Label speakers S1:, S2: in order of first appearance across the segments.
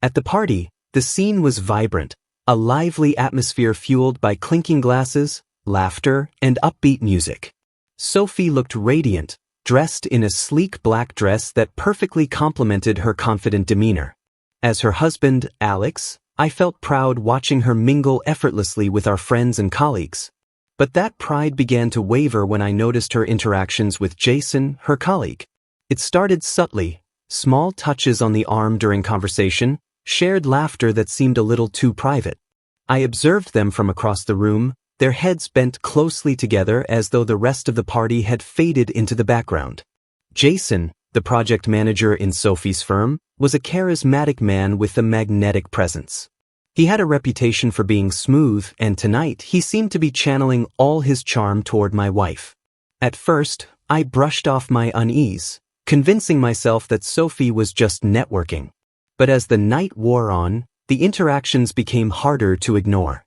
S1: At the party, the scene was vibrant, a lively atmosphere fueled by clinking glasses, laughter, and upbeat music. Sophie looked radiant, dressed in a sleek black dress that perfectly complemented her confident demeanor. As her husband, Alex, I felt proud watching her mingle effortlessly with our friends and colleagues. But that pride began to waver when I noticed her interactions with Jason, her colleague. It started subtly, small touches on the arm during conversation, shared laughter that seemed a little too private. I observed them from across the room, their heads bent closely together as though the rest of the party had faded into the background. Jason, the project manager in Sophie's firm, was a charismatic man with a magnetic presence. He had a reputation for being smooth, and tonight he seemed to be channeling all his charm toward my wife. At first, I brushed off my unease, convincing myself that Sophie was just networking. But as the night wore on, the interactions became harder to ignore.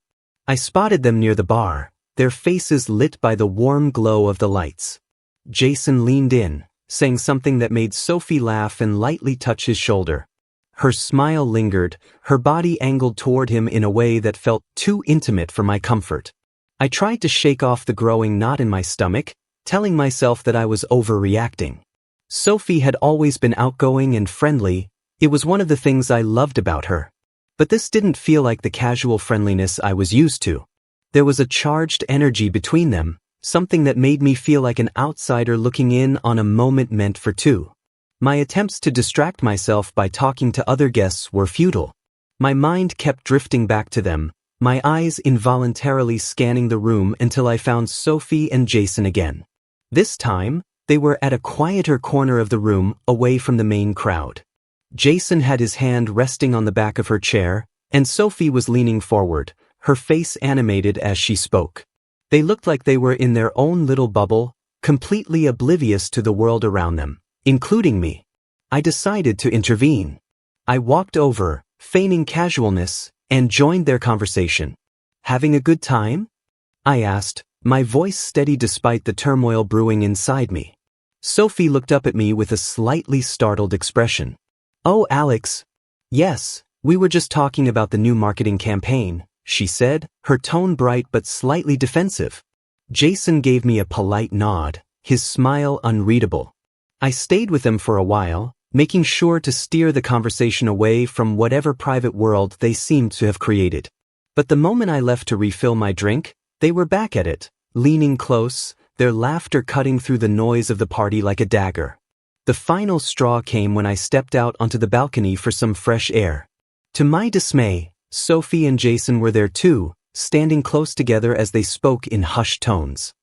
S1: I spotted them near the bar, their faces lit by the warm glow of the lights. Jason leaned in, saying something that made Sophie laugh and lightly touch his shoulder. Her smile lingered, her body angled toward him in a way that felt too intimate for my comfort. I tried to shake off the growing knot in my stomach, telling myself that I was overreacting. Sophie had always been outgoing and friendly. It was one of the things I loved about her. But this didn't feel like the casual friendliness I was used to. There was a charged energy between them, something that made me feel like an outsider looking in on a moment meant for two. My attempts to distract myself by talking to other guests were futile. My mind kept drifting back to them, my eyes involuntarily scanning the room until I found Sophie and Jason again. This time, they were at a quieter corner of the room, away from the main crowd. Jason had his hand resting on the back of her chair, and Sophie was leaning forward, her face animated as she spoke. They looked like they were in their own little bubble, completely oblivious to the world around them, including me. I decided to intervene. I walked over, feigning casualness, and joined their conversation. "Having a good time?" I asked, my voice steady despite the turmoil brewing inside me. Sophie looked up at me with a slightly startled expression. "Oh, Alex. Yes, we were just talking about the new marketing campaign," she said, her tone bright but slightly defensive. Jason gave me a polite nod, his smile unreadable. I stayed with them for a while, making sure to steer the conversation away from whatever private world they seemed to have created. But the moment I left to refill my drink, they were back at it, leaning close, their laughter cutting through the noise of the party like a dagger. The final straw came when I stepped out onto the balcony for some fresh air. To my dismay, Sophie and Jason were there too, standing close together as they spoke in hushed tones.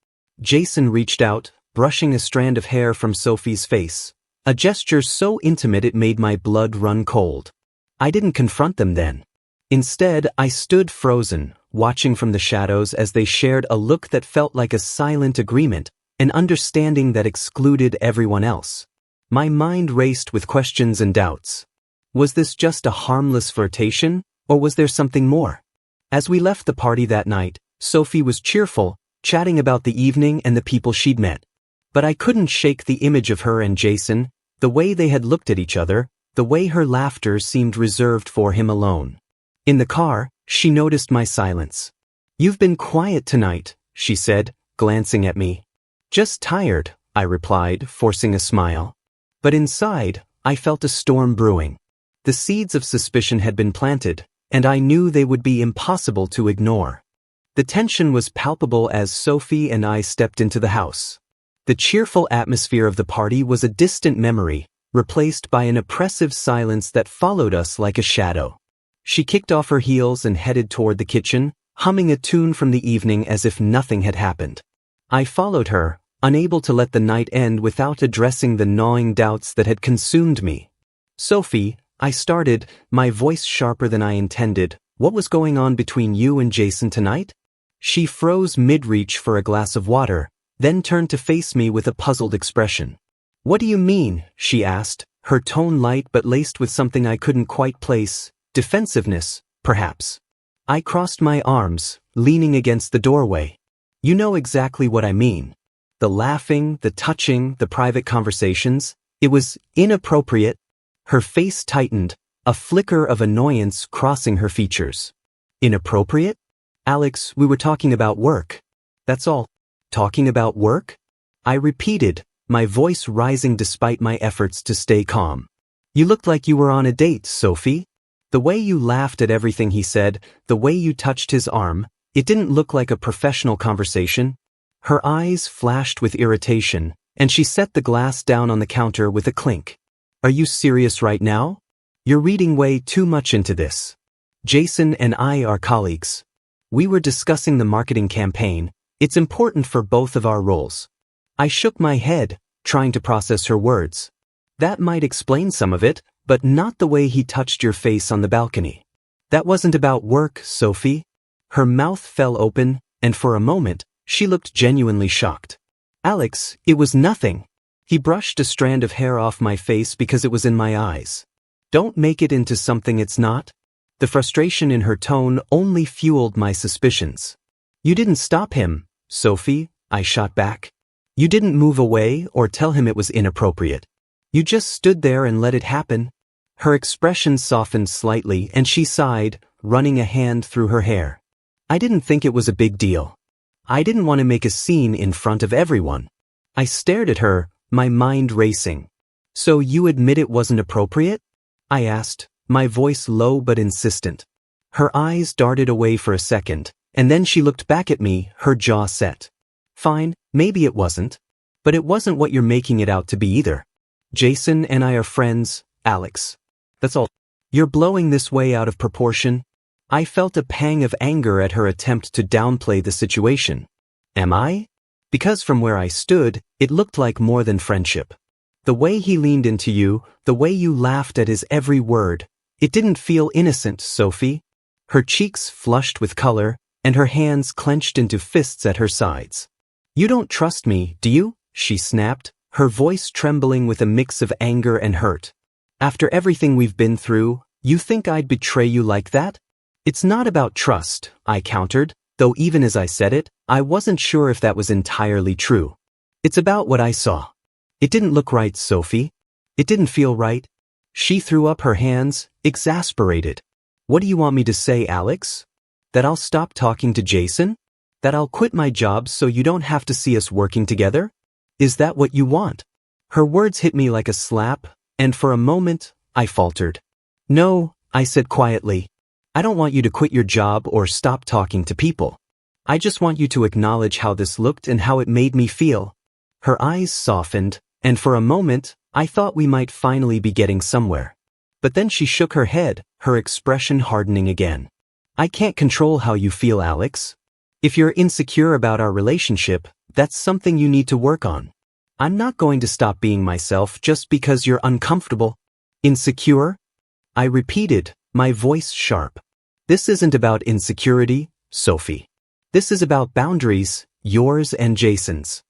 S1: Jason reached out, brushing a strand of hair from Sophie's face, a gesture so intimate it made my blood run cold. I didn't confront them then. Instead, I stood frozen, watching from the shadows as they shared a look that felt like a silent agreement, an understanding that excluded everyone else. My mind raced with questions and doubts. Was this just a harmless flirtation, or was there something more? As we left the party that night, Sophie was cheerful, chatting about the evening and the people she'd met. But I couldn't shake the image of her and Jason, the way they had looked at each other, the way her laughter seemed reserved for him alone. In the car, she noticed my silence. "You've been quiet tonight," she said, glancing at me. "Just tired," I replied, forcing a smile. But inside, I felt a storm brewing. The seeds of suspicion had been planted, and I knew they would be impossible to ignore. The tension was palpable as Sophie and I stepped into the house. The cheerful atmosphere of the party was a distant memory, replaced by an oppressive silence that followed us like a shadow. She kicked off her heels and headed toward the kitchen, humming a tune from the evening as if nothing had happened. I followed her, unable to let the night end without addressing the gnawing doubts that had consumed me. "Sophie," I started, my voice sharper than I intended, "what was going on between you and Jason tonight?" She froze mid-reach for a glass of water, then turned to face me with a puzzled expression. "What do you mean?" she asked, her tone light but laced with something I couldn't quite place. Defensiveness, perhaps. I crossed my arms, leaning against the doorway. "You know exactly what I mean. The laughing, the touching, the private conversations. It was inappropriate." Her face tightened, a flicker of annoyance crossing her features. Inappropriate? Alex, we were talking about work. That's all. Talking about work? I repeated, my voice rising despite my efforts to stay calm. You looked like you were on a date, Sophie. The way you laughed at everything he said, the way you touched his arm, it didn't look like a professional conversation. Her eyes flashed with irritation, and she set the glass down on the counter with a clink. Are you serious right now? You're reading way too much into this. Jason and I are colleagues. We were discussing the marketing campaign. It's important for both of our roles. I shook my head, trying to process her words. That might explain some of it, but not the way he touched your face on the balcony. That wasn't about work, Sophie. Her mouth fell open, and for a moment, she looked genuinely shocked. Alex, it was nothing. He brushed a strand of hair off my face because it was in my eyes. Don't make it into something it's not. The frustration in her tone only fueled my suspicions. You didn't stop him, Sophie, I shot back. You didn't move away or tell him it was inappropriate. You just stood there and let it happen. Her expression softened slightly and she sighed, running a hand through her hair. I didn't think it was a big deal. I didn't want to make a scene in front of everyone. I stared at her, my mind racing. So you admit it wasn't appropriate? I asked, my voice low but insistent. Her eyes darted away for a second, and then she looked back at me, her jaw set. Fine, maybe it wasn't. But it wasn't what you're making it out to be either. Jason and I are friends, Alex. That's all. You're blowing this way out of proportion. I felt a pang of anger at her attempt to downplay the situation. Am I? Because from where I stood, it looked like more than friendship. The way he leaned into you, the way you laughed at his every word, it didn't feel innocent, Sophie. Her cheeks flushed with color, and her hands clenched into fists at her sides. You don't trust me, do you? She snapped, her voice trembling with a mix of anger and hurt. After everything we've been through, you think I'd betray you like that? It's not about trust, I countered, though even as I said it, I wasn't sure if that was entirely true. It's about what I saw. It didn't look right, Sophie. It didn't feel right. She threw up her hands, exasperated. What do you want me to say, Alex? That I'll stop talking to Jason? That I'll quit my job so you don't have to see us working together? Is that what you want? Her words hit me like a slap, and for a moment, I faltered. No, I said quietly. I don't want you to quit your job or stop talking to people. I just want you to acknowledge how this looked and how it made me feel. Her eyes softened, and for a moment, I thought we might finally be getting somewhere. But then she shook her head, her expression hardening again. I can't control how you feel, Alex. If you're insecure about our relationship, that's something you need to work on. I'm not going to stop being myself just because you're uncomfortable. Insecure? I repeated, my voice sharp. This isn't about insecurity, Sophie. This is about boundaries, yours and Jason's.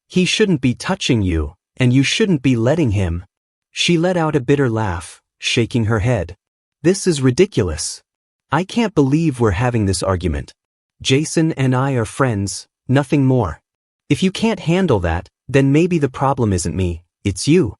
S1: He shouldn't be touching you, and you shouldn't be letting him. She let out a bitter laugh, shaking her head. This is ridiculous. I can't believe we're having this argument. Jason and I are friends, nothing more. If you can't handle that, then maybe the problem isn't me, it's you.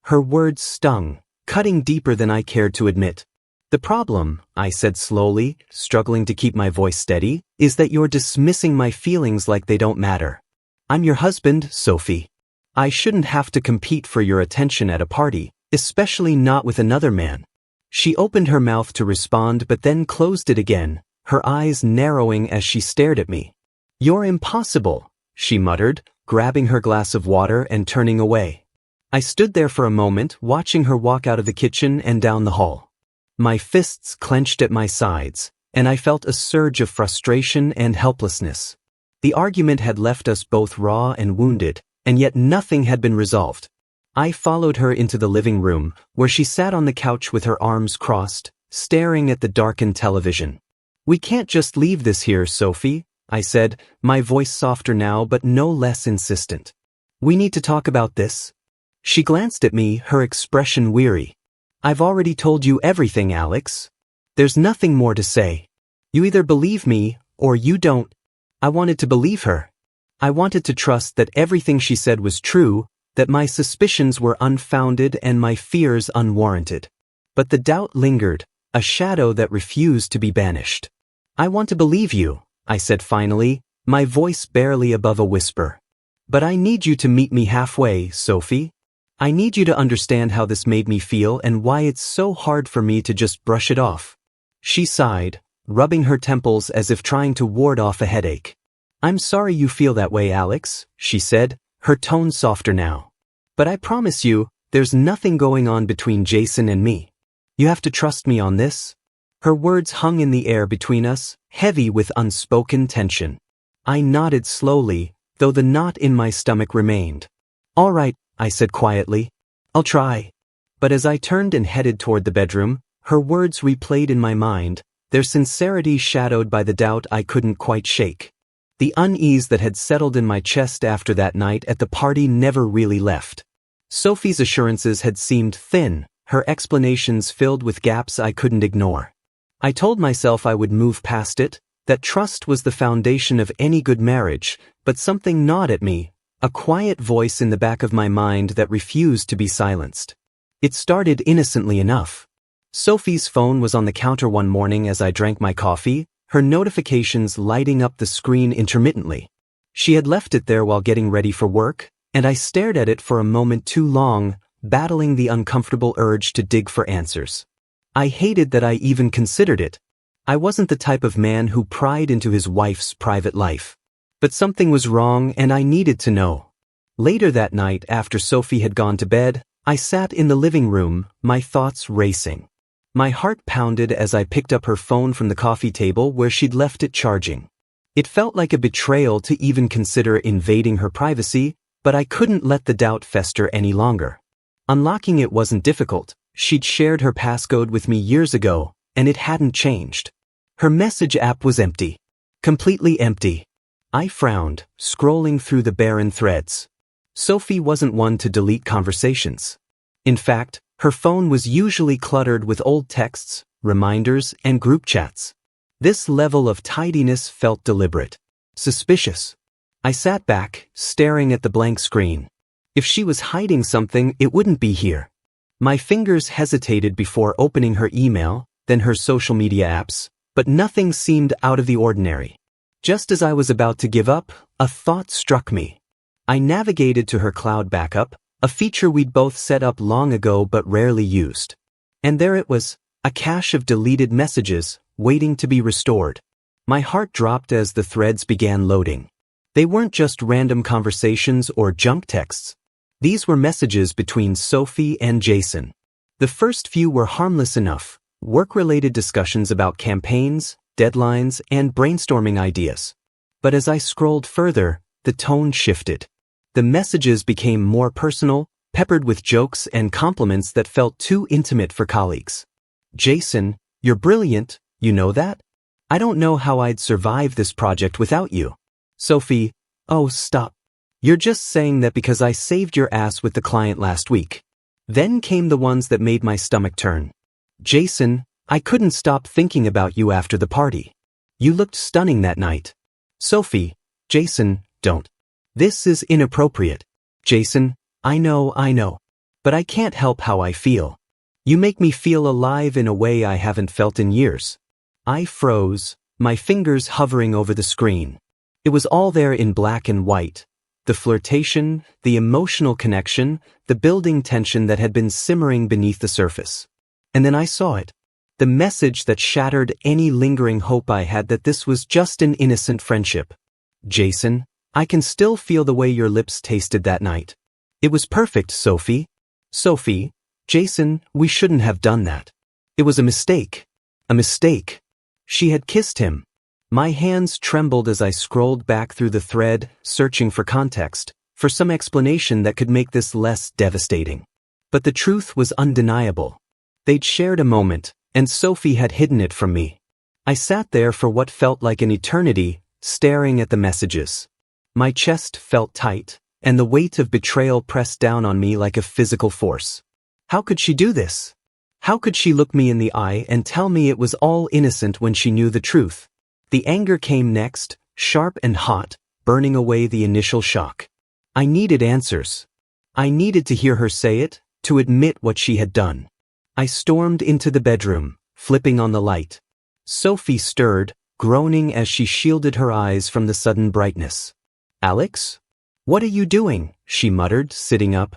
S1: Her words stung, cutting deeper than I cared to admit. The problem, I said slowly, struggling to keep my voice steady, is that you're dismissing my feelings like they don't matter. I'm your husband, Sophie. I shouldn't have to compete for your attention at a party, especially not with another man. She opened her mouth to respond but then closed it again, her eyes narrowing as she stared at me. You're impossible, she muttered, grabbing her glass of water and turning away. I stood there for a moment, watching her walk out of the kitchen and down the hall. My fists clenched at my sides, and I felt a surge of frustration and helplessness. The argument had left us both raw and wounded, and yet nothing had been resolved. I followed her into the living room, where she sat on the couch with her arms crossed, staring at the darkened television. We can't just leave this here, Sophie, I said, my voice softer now but no less insistent. We need to talk about this. She glanced at me, her expression weary. I've already told you everything, Alex. There's nothing more to say. You either believe me, or you don't. I wanted to believe her. I wanted to trust that everything she said was true, that my suspicions were unfounded and my fears unwarranted. But the doubt lingered, a shadow that refused to be banished. "I want to believe you," I said finally, my voice barely above a whisper. "But I need you to meet me halfway, Sophie. I need you to understand how this made me feel and why it's so hard for me to just brush it off." She sighed, rubbing her temples as if trying to ward off a headache. "I'm sorry you feel that way, Alex," she said, her tone softer now. "But I promise you, there's nothing going on between Jason and me. You have to trust me on this." Her words hung in the air between us, heavy with unspoken tension. I nodded slowly, though the knot in my stomach remained. "All right," I said quietly. "I'll try." But as I turned and headed toward the bedroom, her words replayed in my mind, their sincerity shadowed by the doubt I couldn't quite shake. The unease that had settled in my chest after that night at the party never really left. Sophie's assurances had seemed thin, her explanations filled with gaps I couldn't ignore. I told myself I would move past it, that trust was the foundation of any good marriage, but something gnawed at me, a quiet voice in the back of my mind that refused to be silenced. It started innocently enough. Sophie's phone was on the counter one morning as I drank my coffee, her notifications lighting up the screen intermittently. She had left it there while getting ready for work, and I stared at it for a moment too long, battling the uncomfortable urge to dig for answers. I hated that I even considered it. I wasn't the type of man who pried into his wife's private life. But something was wrong and I needed to know. Later that night, after Sophie had gone to bed, I sat in the living room, my thoughts racing. My heart pounded as I picked up her phone from the coffee table where she'd left it charging. It felt like a betrayal to even consider invading her privacy, but I couldn't let the doubt fester any longer. Unlocking it wasn't difficult. She'd shared her passcode with me years ago, and it hadn't changed. Her message app was empty. Completely empty. I frowned, scrolling through the barren threads. Sophie wasn't one to delete conversations. In fact, her phone was usually cluttered with old texts, reminders, and group chats. This level of tidiness felt deliberate. Suspicious. I sat back, staring at the blank screen. If she was hiding something, it wouldn't be here. My fingers hesitated before opening her email, then her social media apps, but nothing seemed out of the ordinary. Just as I was about to give up, a thought struck me. I navigated to her cloud backup, a feature we'd both set up long ago but rarely used. And there it was, a cache of deleted messages, waiting to be restored. My heart dropped as the threads began loading. They weren't just random conversations or junk texts. These were messages between Sophie and Jason. The first few were harmless enough, work-related discussions about campaigns, deadlines, and brainstorming ideas. But as I scrolled further, the tone shifted. The messages became more personal, peppered with jokes and compliments that felt too intimate for colleagues. "Jason, you're brilliant, you know that? I don't know how I'd survive this project without you." Sophie, "Oh, stop. You're just saying that because I saved your ass with the client last week." Then came the ones that made my stomach turn. "Jason, I couldn't stop thinking about you after the party. You looked stunning that night." Sophie, "Jason, don't. This is inappropriate." "Jason, I know. But I can't help how I feel. You make me feel alive in a way I haven't felt in years." I froze, my fingers hovering over the screen. It was all there in black and white. The flirtation, the emotional connection, the building tension that had been simmering beneath the surface. And then I saw it. The message that shattered any lingering hope I had that this was just an innocent friendship. "Jason, I can still feel the way your lips tasted that night. It was perfect, Sophie." "Sophie, Jason, we shouldn't have done that. It was a mistake. A mistake." She had kissed him. My hands trembled as I scrolled back through the thread, searching for context, for some explanation that could make this less devastating. But the truth was undeniable. They'd shared a moment, and Sophie had hidden it from me. I sat there for what felt like an eternity, staring at the messages. My chest felt tight, and the weight of betrayal pressed down on me like a physical force. How could she do this? How could she look me in the eye and tell me it was all innocent when she knew the truth? The anger came next, sharp and hot, burning away the initial shock. I needed answers. I needed to hear her say it, to admit what she had done. I stormed into the bedroom, flipping on the light. Sophie stirred, groaning as she shielded her eyes from the sudden brightness. "Alex? What are you doing?" she muttered, sitting up.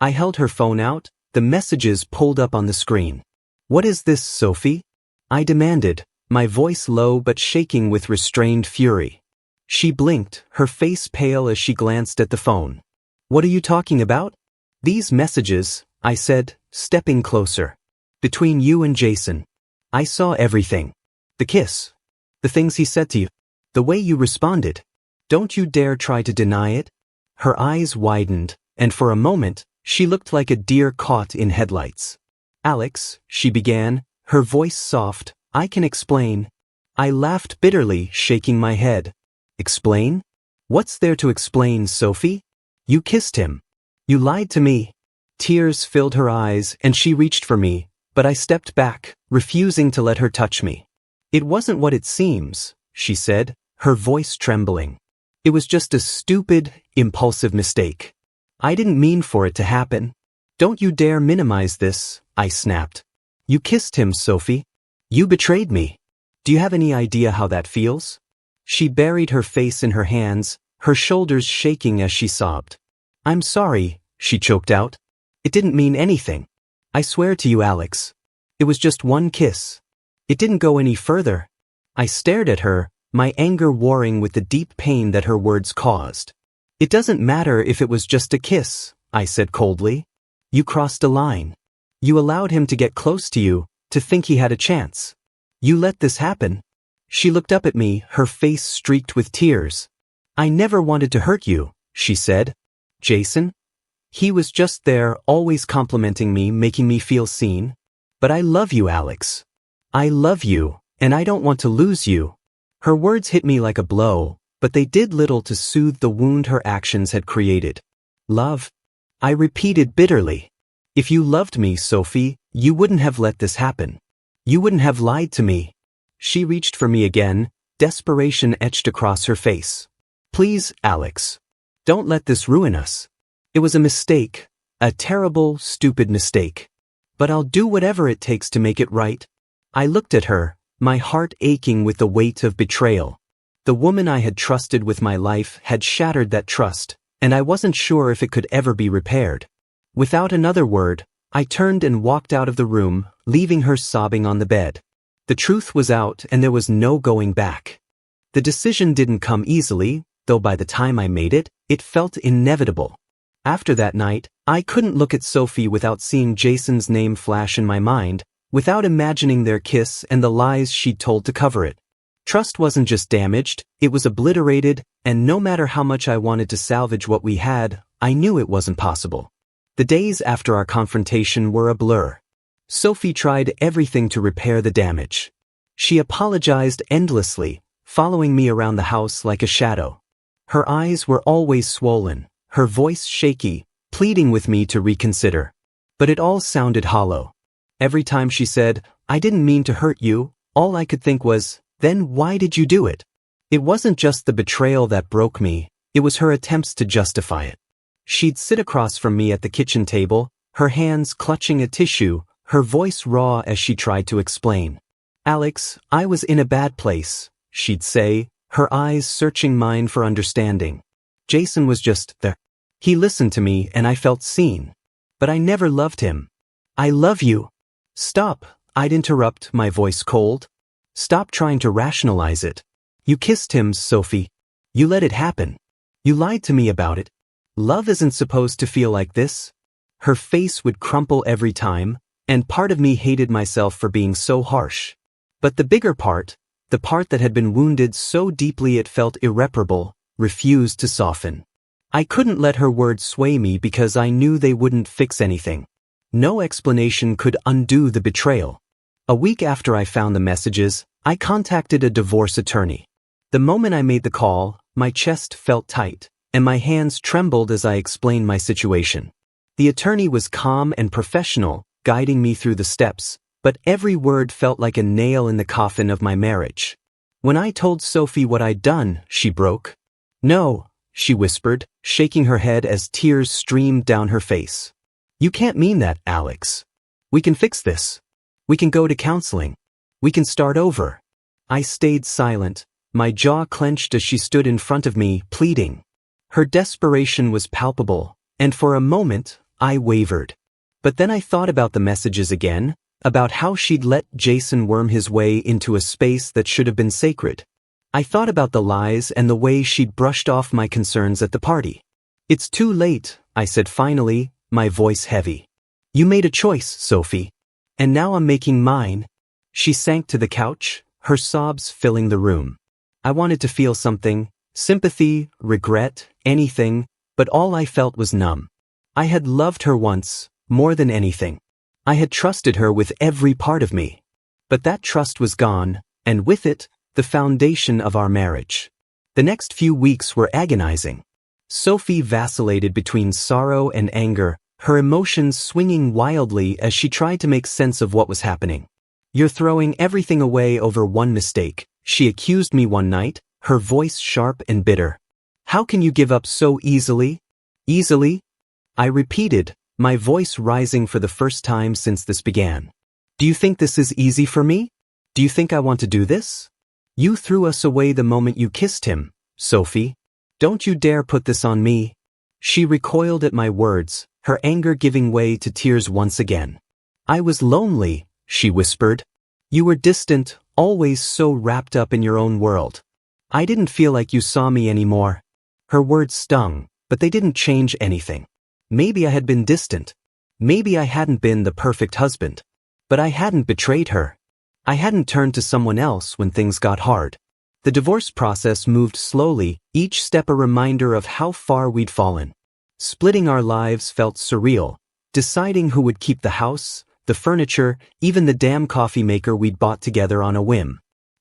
S1: I held her phone out, the messages pulled up on the screen. "What is this, Sophie?" I demanded, my voice low but shaking with restrained fury. She blinked, her face pale as she glanced at the phone. "What are you talking about?" "These messages," I said, stepping closer. "Between you and Jason. I saw everything. The kiss. The things he said to you. The way you responded. Don't you dare try to deny it." Her eyes widened, and for a moment, she looked like a deer caught in headlights. "Alex," she began, her voice soft, "I can explain." I laughed bitterly, shaking my head. "Explain? What's there to explain, Sophie? You kissed him. You lied to me." Tears filled her eyes, and she reached for me, but I stepped back, refusing to let her touch me. "It wasn't what it seems," she said, her voice trembling. "It was just a stupid, impulsive mistake. I didn't mean for it to happen." "Don't you dare minimize this," I snapped. "You kissed him, Sophie. You betrayed me. Do you have any idea how that feels?" She buried her face in her hands, her shoulders shaking as she sobbed. "I'm sorry," she choked out. "It didn't mean anything. I swear to you, Alex. It was just one kiss. It didn't go any further." I stared at her, my anger warring with the deep pain that her words caused. "It doesn't matter if it was just a kiss," I said coldly. "You crossed a line. You allowed him to get close to you, to think he had a chance. You let this happen." She looked up at me, her face streaked with tears. "I never wanted to hurt you," she said. "Jason? He was just there, always complimenting me, making me feel seen. But I love you, Alex. I love you, and I don't want to lose you." Her words hit me like a blow, but they did little to soothe the wound her actions had created. "Love?" I repeated bitterly. "If you loved me, Sophie, you wouldn't have let this happen. You wouldn't have lied to me." She reached for me again, desperation etched across her face. "Please, Alex. Don't let this ruin us. It was a mistake, a terrible, stupid mistake. But I'll do whatever it takes to make it right." I looked at her, my heart aching with the weight of betrayal. The woman I had trusted with my life had shattered that trust, and I wasn't sure if it could ever be repaired. Without another word, I turned and walked out of the room, leaving her sobbing on the bed. The truth was out and there was no going back. The decision didn't come easily, though by the time I made it, it felt inevitable. After that night, I couldn't look at Sophie without seeing Jason's name flash in my mind, without imagining their kiss and the lies she'd told to cover it. Trust wasn't just damaged, it was obliterated, and no matter how much I wanted to salvage what we had, I knew it wasn't possible. The days after our confrontation were a blur. Sophie tried everything to repair the damage. She apologized endlessly, following me around the house like a shadow. Her eyes were always swollen, her voice shaky, pleading with me to reconsider. But it all sounded hollow. Every time she said, "I didn't mean to hurt you," all I could think was, "Then why did you do it?" It wasn't just the betrayal that broke me, it was her attempts to justify it. She'd sit across from me at the kitchen table, her hands clutching a tissue, her voice raw as she tried to explain. "Alex, I was in a bad place," she'd say, her eyes searching mine for understanding. "Jason was just there. He listened to me and I felt seen. But I never loved him. I love you." "Stop," I'd interrupt, my voice cold. "Stop trying to rationalize it. You kissed him, Sophie. You let it happen. You lied to me about it. Love isn't supposed to feel like this." Her face would crumple every time, and part of me hated myself for being so harsh. But the bigger part, the part that had been wounded so deeply it felt irreparable, refused to soften. I couldn't let her words sway me because I knew they wouldn't fix anything. No explanation could undo the betrayal. A week after I found the messages, I contacted a divorce attorney. The moment I made the call, my chest felt tight, and my hands trembled as I explained my situation. The attorney was calm and professional, guiding me through the steps, but every word felt like a nail in the coffin of my marriage. When I told Sophie what I'd done, she broke. "No," she whispered, shaking her head as tears streamed down her face. "You can't mean that, Alex. We can fix this. We can go to counseling. We can start over. I stayed silent, my jaw clenched as she stood in front of me, pleading. Her desperation was palpable, and for a moment, I wavered. But then I thought about the messages again, about how she'd let Jason worm his way into a space that should have been sacred. I thought about the lies and the way she'd brushed off my concerns at the party. It's too late, I said finally, my voice heavy. You made a choice, Sophie. And now I'm making mine. She sank to the couch, her sobs filling the room. I wanted to feel something, sympathy, regret, anything, but all I felt was numb. I had loved her once, more than anything. I had trusted her with every part of me. But that trust was gone, and with it, the foundation of our marriage. The next few weeks were agonizing. Sophie vacillated between sorrow and anger, her emotions swinging wildly as she tried to make sense of what was happening. You're throwing everything away over one mistake, she accused me one night, her voice sharp and bitter. How can you give up so easily? Easily? I repeated, my voice rising for the first time since this began. Do you think this is easy for me? Do you think I want to do this? You threw us away the moment you kissed him, Sophie. Don't you dare put this on me. She recoiled at my words, her anger giving way to tears once again. I was lonely, she whispered. You were distant, always so wrapped up in your own world. I didn't feel like you saw me anymore. Her words stung, but they didn't change anything. Maybe I had been distant. Maybe I hadn't been the perfect husband. But I hadn't betrayed her. I hadn't turned to someone else when things got hard. The divorce process moved slowly, each step a reminder of how far we'd fallen. Splitting our lives felt surreal, deciding who would keep the house, the furniture, even the damn coffee maker we'd bought together on a whim.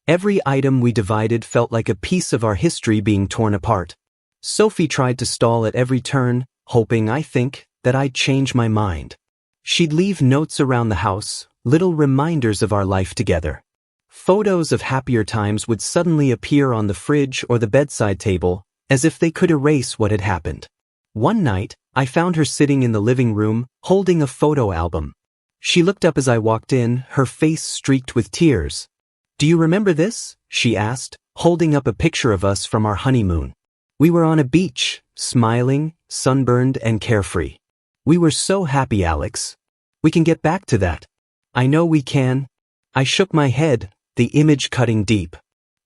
S1: Every item we divided felt like a piece of our history being torn apart. Sophie tried to stall at every turn, hoping, I think, that I'd change my mind. She'd leave notes around the house, little reminders of our life together. Photos of happier times would suddenly appear on the fridge or the bedside table, as if they could erase what had happened. One night, I found her sitting in the living room, holding a photo album. She looked up as I walked in, her face streaked with tears. Do you remember this? She asked, holding up a picture of us from our honeymoon. We were on a beach, smiling, sunburned and carefree. We were so happy, Alex. We can get back to that. I know we can. I shook my head, the image cutting deep.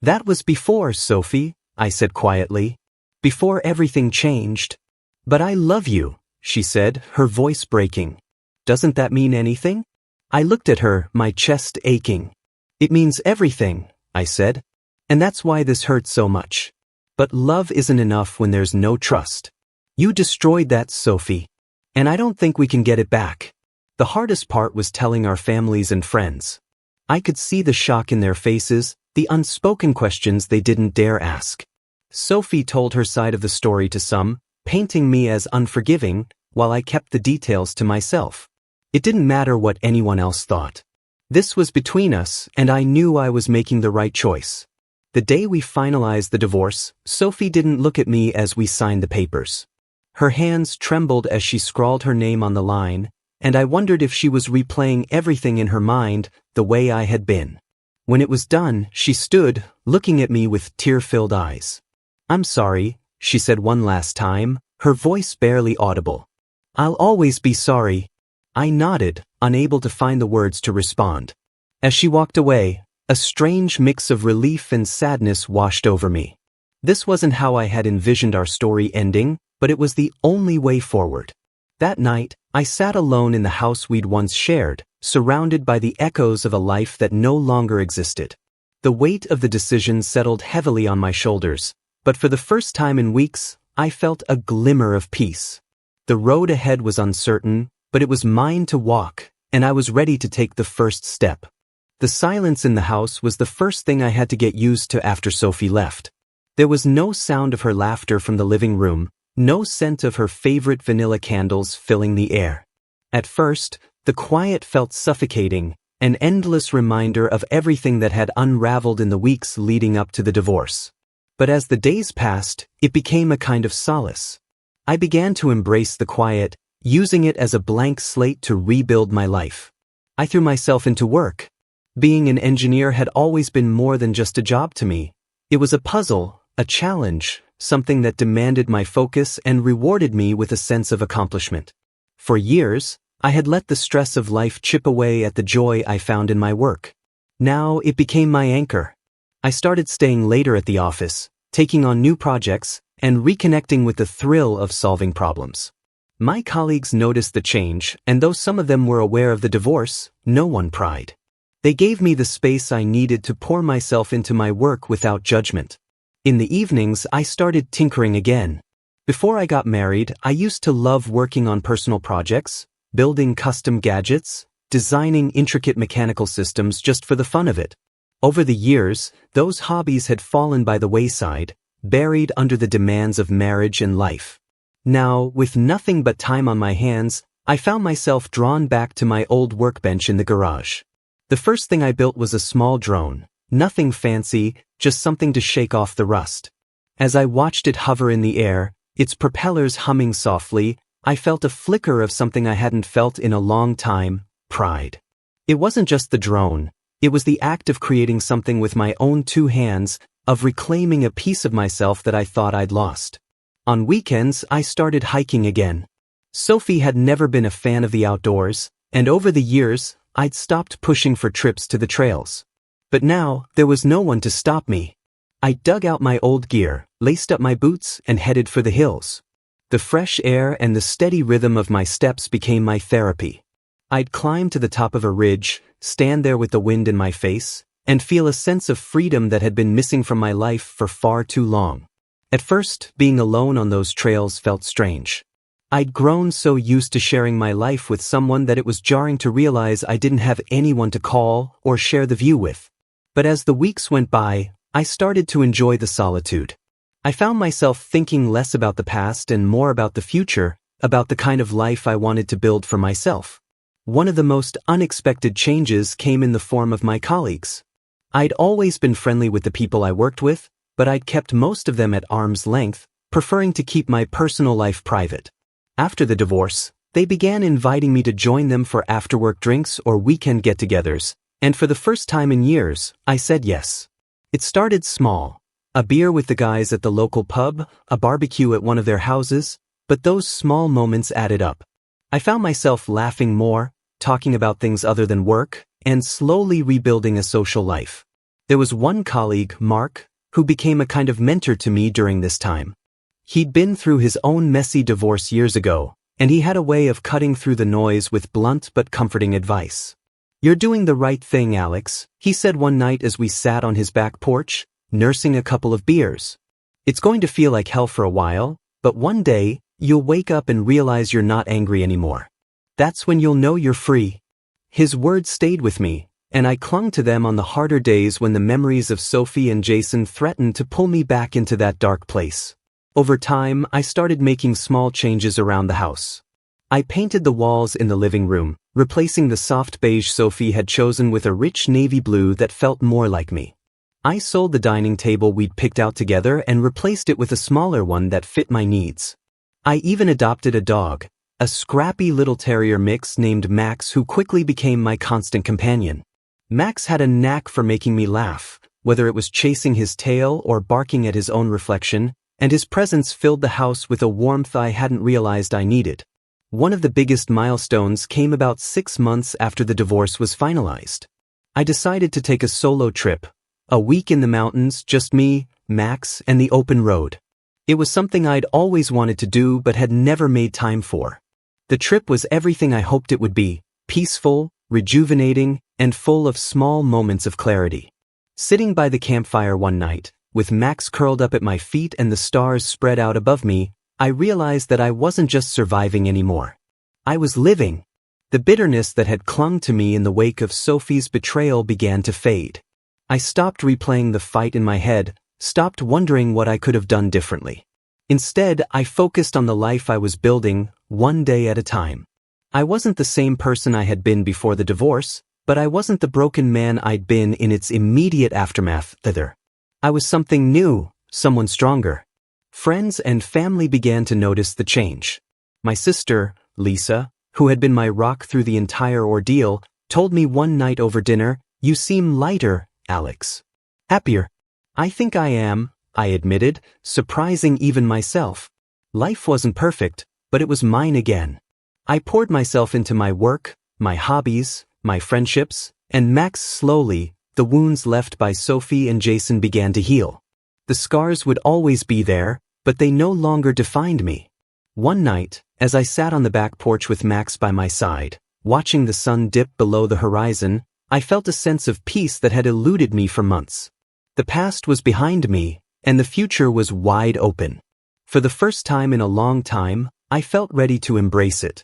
S1: That was before, Sophie, I said quietly. Before everything changed. But I love you, she said, her voice breaking. Doesn't that mean anything? I looked at her, my chest aching. It means everything, I said. And that's why this hurts so much. But love isn't enough when there's no trust. You destroyed that, Sophie. And I don't think we can get it back. The hardest part was telling our families and friends. I could see the shock in their faces, the unspoken questions they didn't dare ask. Sophie told her side of the story to some, painting me as unforgiving, while I kept the details to myself. It didn't matter what anyone else thought. This was between us, and I knew I was making the right choice. The day we finalized the divorce, Sophie didn't look at me as we signed the papers. Her hands trembled as she scrawled her name on the line, and I wondered if she was replaying everything in her mind the way I had been. When it was done, she stood, looking at me with tear-filled eyes. I'm sorry, she said one last time, her voice barely audible. I'll always be sorry. I nodded, unable to find the words to respond. As she walked away, a strange mix of relief and sadness washed over me. This wasn't how I had envisioned our story ending, but it was the only way forward. That night, I sat alone in the house we'd once shared, surrounded by the echoes of a life that no longer existed. The weight of the decision settled heavily on my shoulders, but for the first time in weeks, I felt a glimmer of peace. The road ahead was uncertain, but it was mine to walk, and I was ready to take the first step. The silence in the house was the first thing I had to get used to after Sophie left. There was no sound of her laughter from the living room, no scent of her favorite vanilla candles filling the air. At first, the quiet felt suffocating, an endless reminder of everything that had unraveled in the weeks leading up to the divorce. But as the days passed, it became a kind of solace. I began to embrace the quiet, using it as a blank slate to rebuild my life. I threw myself into work. Being an engineer had always been more than just a job to me. It was a puzzle, a challenge, something that demanded my focus and rewarded me with a sense of accomplishment. For years, I had let the stress of life chip away at the joy I found in my work. Now it became my anchor. I started staying later at the office, taking on new projects, and reconnecting with the thrill of solving problems. My colleagues noticed the change, and though some of them were aware of the divorce, no one pried. They gave me the space I needed to pour myself into my work without judgment. In the evenings, I started tinkering again. Before I got married, I used to love working on personal projects, building custom gadgets, designing intricate mechanical systems just for the fun of it. Over the years, those hobbies had fallen by the wayside, buried under the demands of marriage and life. Now, with nothing but time on my hands, I found myself drawn back to my old workbench in the garage. The first thing I built was a small drone. Nothing fancy, just something to shake off the rust. As I watched it hover in the air, its propellers humming softly, I felt a flicker of something I hadn't felt in a long time: pride. It wasn't just the drone, it was the act of creating something with my own two hands, of reclaiming a piece of myself that I thought I'd lost. On weekends, I started hiking again. Sophie had never been a fan of the outdoors, and over the years, I'd stopped pushing for trips to the trails. But now, there was no one to stop me. I dug out my old gear, laced up my boots, and headed for the hills. The fresh air and the steady rhythm of my steps became my therapy. I'd climb to the top of a ridge, stand there with the wind in my face, and feel a sense of freedom that had been missing from my life for far too long. At first, being alone on those trails felt strange. I'd grown so used to sharing my life with someone that it was jarring to realize I didn't have anyone to call or share the view with. But as the weeks went by, I started to enjoy the solitude. I found myself thinking less about the past and more about the future, about the kind of life I wanted to build for myself. One of the most unexpected changes came in the form of my colleagues. I'd always been friendly with the people I worked with, but I'd kept most of them at arm's length, preferring to keep my personal life private. After the divorce, they began inviting me to join them for after-work drinks or weekend get-togethers, and for the first time in years, I said yes. It started small. A beer with the guys at the local pub, a barbecue at one of their houses, but those small moments added up. I found myself laughing more, talking about things other than work, and slowly rebuilding a social life. There was one colleague, Mark, who became a kind of mentor to me during this time. He'd been through his own messy divorce years ago, and he had a way of cutting through the noise with blunt but comforting advice. "You're doing the right thing, Alex," he said one night as we sat on his back porch, nursing a couple of beers. "It's going to feel like hell for a while, but one day, you'll wake up and realize you're not angry anymore. That's when you'll know you're free." His words stayed with me, and I clung to them on the harder days when the memories of Sophie and Jason threatened to pull me back into that dark place. Over time, I started making small changes around the house. I painted the walls in the living room, replacing the soft beige Sophie had chosen with a rich navy blue that felt more like me. I sold the dining table we'd picked out together and replaced it with a smaller one that fit my needs. I even adopted a dog, a scrappy little terrier mix named Max, who quickly became my constant companion. Max had a knack for making me laugh, whether it was chasing his tail or barking at his own reflection, and his presence filled the house with a warmth I hadn't realized I needed. One of the biggest milestones came about 6 months after the divorce was finalized. I decided to take a solo trip, a week in the mountains, just me, Max, and the open road. It was something I'd always wanted to do but had never made time for. The trip was everything I hoped it would be: peaceful, rejuvenating, and full of small moments of clarity. Sitting by the campfire one night, with Max curled up at my feet and the stars spread out above me, I realized that I wasn't just surviving anymore. I was living. The bitterness that had clung to me in the wake of Sophie's betrayal began to fade. I stopped replaying the fight in my head, stopped wondering what I could have done differently. Instead, I focused on the life I was building, one day at a time. I wasn't the same person I had been before the divorce, but I wasn't the broken man I'd been in its immediate aftermath either. I was something new, someone stronger. Friends and family began to notice the change. My sister, Lisa, who had been my rock through the entire ordeal, told me one night over dinner, "You seem lighter, Alex. Happier." "I think I am," I admitted, surprising even myself. Life wasn't perfect, but it was mine again. I poured myself into my work, my hobbies, my friendships, and Max slowly, the wounds left by Sophie and Jason began to heal. The scars would always be there, but they no longer defined me. One night, as I sat on the back porch with Max by my side, watching the sun dip below the horizon, I felt a sense of peace that had eluded me for months. The past was behind me, and the future was wide open. For the first time in a long time, I felt ready to embrace it.